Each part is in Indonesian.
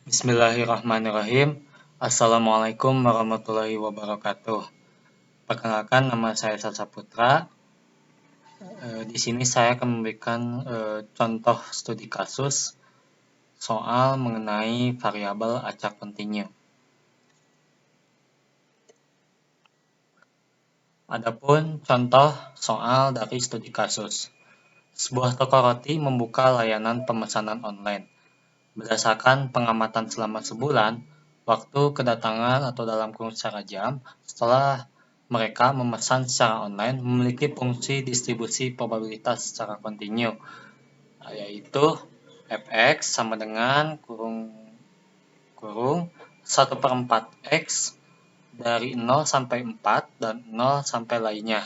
Bismillahirrahmanirrahim. Assalamualaikum warahmatullahi wabarakatuh. Perkenalkan, nama saya Salsa Putra. Di sini saya akan memberikan contoh studi kasus soal mengenai variabel acak kontinu. Adapun contoh soal dari studi kasus. Sebuah toko roti membuka layanan pemesanan online. Berdasarkan pengamatan selama sebulan, waktu kedatangan atau dalam kurun secara jam, setelah mereka memesan secara online memiliki fungsi distribusi probabilitas secara kontinu, yaitu fx sama dengan kurung 1/4 x dari 0 sampai 4 dan 0 sampai lainnya,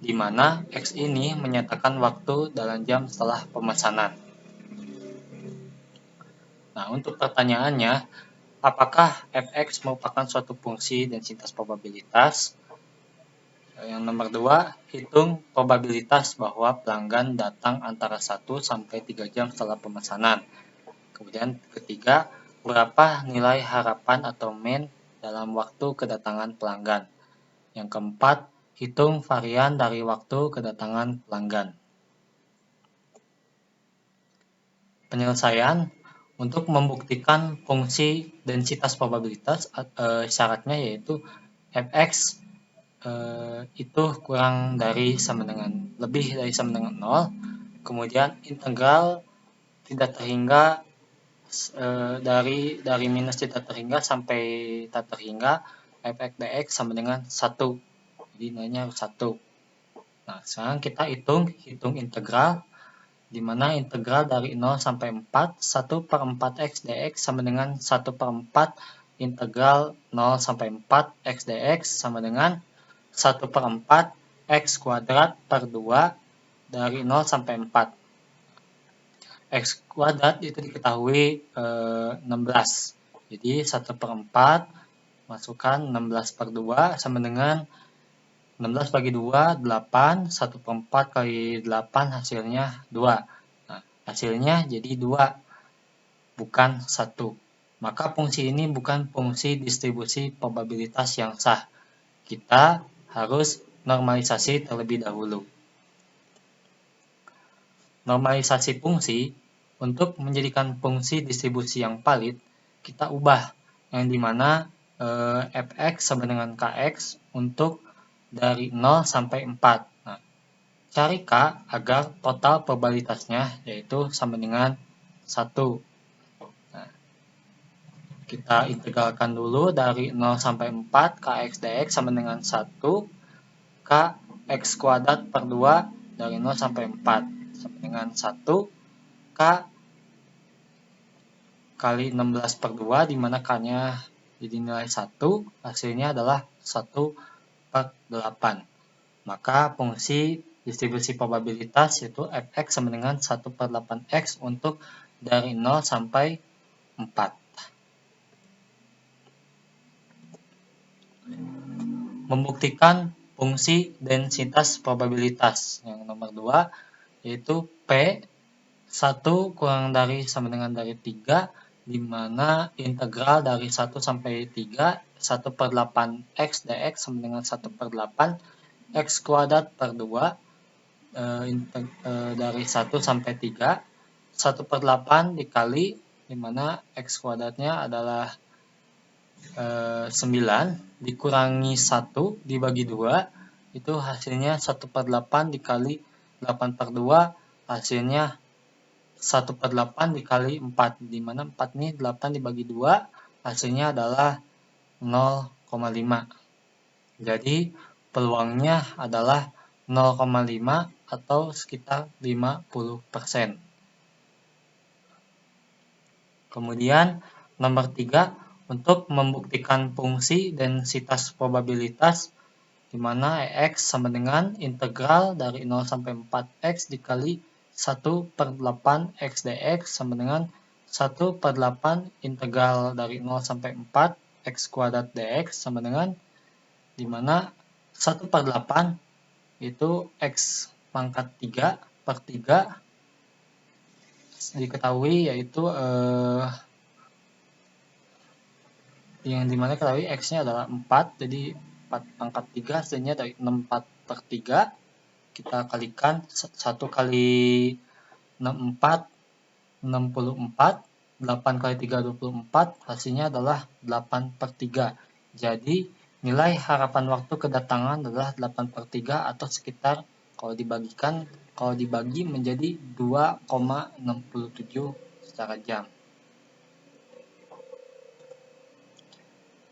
di mana x ini menyatakan waktu dalam jam setelah pemesanan. Nah, untuk pertanyaannya, apakah fx merupakan suatu fungsi densitas probabilitas? Yang nomor 2, hitung probabilitas bahwa pelanggan datang antara 1 sampai 3 jam setelah pemesanan. Kemudian ketiga, berapa nilai harapan atau mean dalam waktu kedatangan pelanggan. Yang keempat, hitung varian dari waktu kedatangan pelanggan. Penyelesaian. Untuk membuktikan fungsi densitas probabilitas, syaratnya yaitu fx itu kurang dari sama dengan lebih dari sama dengan 0, kemudian integral tidak terhingga dari minus tidak terhingga sampai tak terhingga fx dx sama dengan 1, jadi nilainya harus 1. Nah, sekarang kita hitung integral, di mana integral dari 0 sampai 4, 1/4 x dx sama dengan 1/4 integral 0 sampai 4 x dx sama dengan 1/4 x kuadrat per 2 dari 0 sampai 4. X kuadrat itu diketahui 16. Jadi 1/4 masukkan 16 per 2 sama dengan 16 bagi 2, 8. 1/4 kali 8 hasilnya 2. Nah, hasilnya jadi 2, bukan 1. Maka fungsi ini bukan fungsi distribusi probabilitas yang sah. Kita harus normalisasi terlebih dahulu. Normalisasi fungsi. Untuk menjadikan fungsi distribusi yang valid, kita ubah, yang dimana fx sama dengan kx untuk dari 0 sampai 4. Nah, cari k agar total probabilitasnya yaitu sama dengan 1. Nah, kita integralkan dulu dari 0 sampai 4, kx dx sama dengan 1, k x kuadrat per 2 dari 0 sampai 4 sama dengan 1, k kali 16 per 2, di mana k-nya jadi nilai 1, hasilnya adalah 1/8. Maka fungsi distribusi probabilitas yaitu fx sama dengan 1/8x untuk dari 0 sampai 4. Membuktikan fungsi densitas probabilitas. Yang nomor 2 yaitu P 1 kurang dari sama dengan dari 3, di mana integral dari 1 sampai 3 1/8 x dx sama dengan 1/8 x kuadrat per 2 dari 1 sampai 3, 1/8 dikali, di mana x kuadratnya adalah 9 dikurangi 1 dibagi 2, itu hasilnya 1/8 dikali 8/2, hasilnya 1/8 dikali 4, di mana 4 ini 8 dibagi 2, hasilnya adalah 0,5. Jadi peluangnya adalah 0,5 atau sekitar 50%. Kemudian nomor 3, untuk membuktikan fungsi densitas probabilitas, di mana x sama dengan integral dari 0 sampai 4x dikali 1/8 x dx sama dengan 1/8 integral dari 0 sampai 4 x kuadrat dx sama dengan, di mana 1/8 itu x pangkat 3 per 3 diketahui yaitu yang dimana ketahui X-nya adalah 4, jadi 4 pangkat 3 hasilnya dari 64/3. Kita kalikan 1 kali 64, 64, 8 kali 3, 24, hasilnya adalah 8/3. Jadi nilai harapan waktu kedatangan adalah 8/3 atau sekitar kalau dibagi menjadi 2,67 secara jam.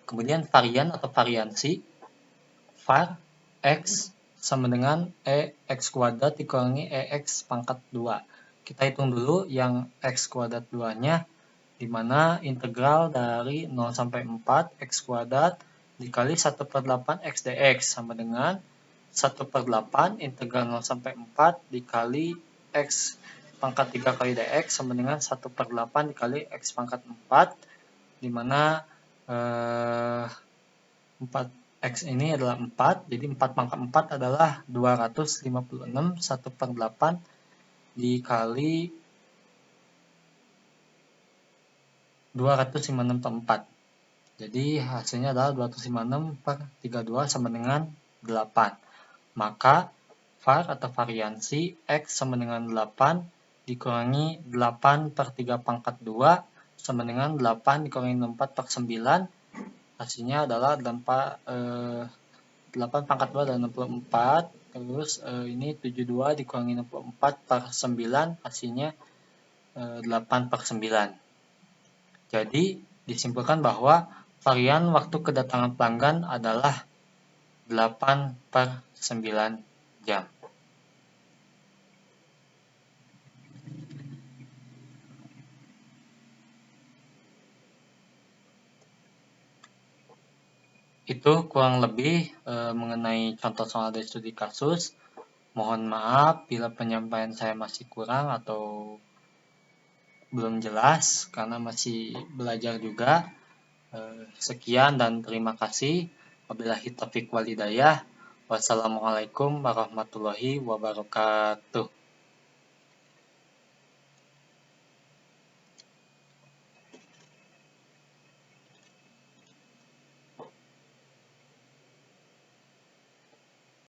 Kemudian varian atau variansi, var X sama dengan EX kuadrat dikurangi EX pangkat 2. Kita hitung dulu yang X kuadrat 2-nya, di mana integral dari 0 sampai 4 X kuadrat dikali 1/8 X dx sama dengan 1/8 integral 0 sampai 4 dikali X pangkat 3 kali dx sama dengan 1/8 dikali X pangkat 4, di mana 4X ini adalah 4, jadi 4 pangkat 4 adalah 256, 1/8 dikali 256/4. Jadi hasilnya adalah 256/32 sama dengan 8. Maka var atau variansi X sama dengan 8 dikurangi 8/3 pangkat 2 sama dengan 8 dikurangi 64/9. Hasilnya adalah 8 pangkat 2 adalah 64, terus ini 72 dikurangi 64/9, hasilnya 8/9. Jadi disimpulkan bahwa varian waktu kedatangan pelanggan adalah 8/9 jam. Itu kurang lebih mengenai contoh soal dari studi kasus. Mohon maaf bila penyampaian saya masih kurang atau belum jelas karena masih belajar juga. Sekian dan terima kasih. Wabillahi taufiq wal hidayah. Wassalamualaikum warahmatullahi wabarakatuh.